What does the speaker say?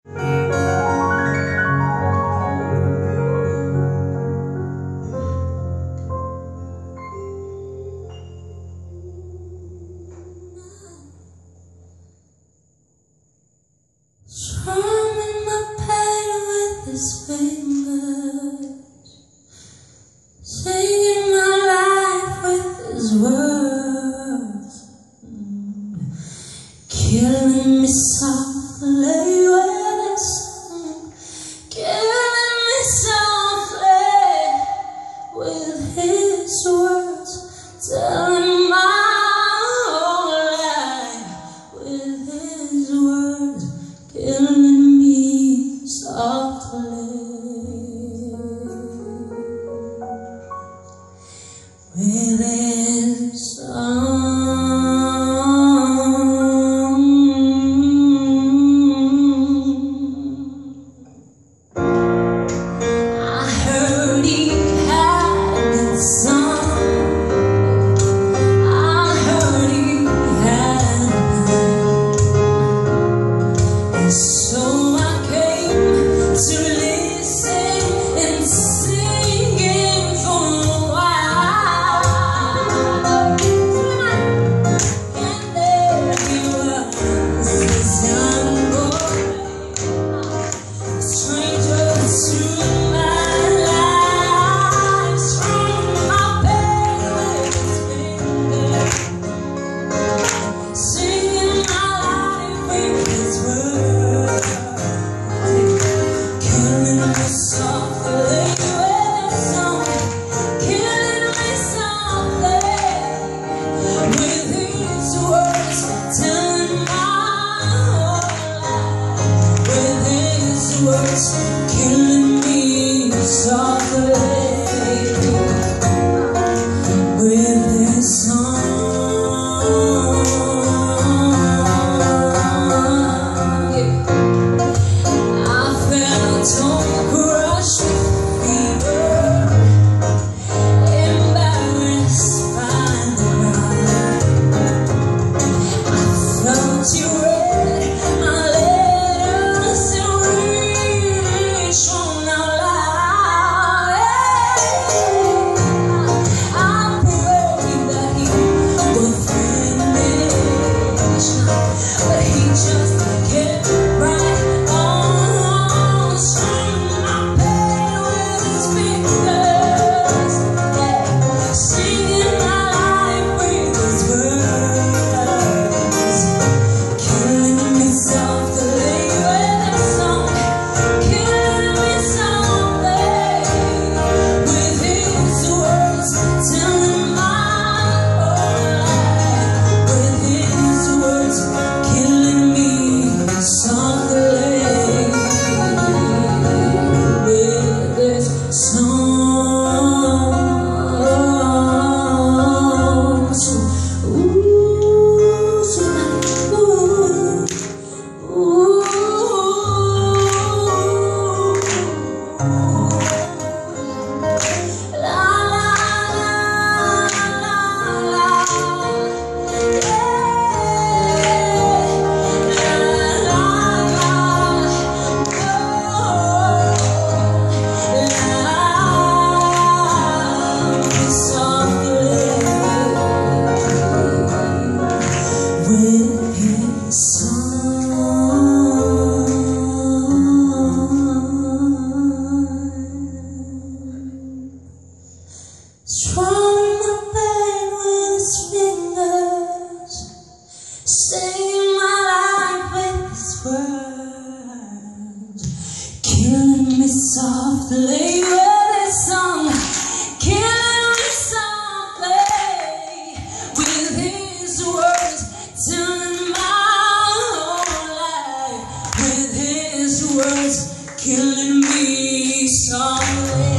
Strumming my pain with his fingers, singing my life with his words, killing me softly with his song, killing me softly with his words, telling my whole life with his words, killing me softly with his song. I heard he had a song. I heard he had a and so I came to listen and singing for a while. And there he was, this young boy, a stranger to my life, strumming my pain with his fingers, singing my life with his words, killing me softly with his song, killing me softly with his words, telling my whole life with his words, killing me softly with his song. I felt on crush with fever, embarrassed by the crowd. I felt you read my letters and really shown out loud. I prayed that he would finish, but he just kept right on, strumming my pain with his fingers, singing my life with his words, killing me softly with his song, killing me softly with his words, telling my whole life with his words, killing me softly with his songs. Ooh, somebody, ooh, la la la la la, with his song. Strumming my pain with his fingers, singing my life with his words, killing me softly with his song, killing me softly with his words, telling my whole life with his words, killing me softly.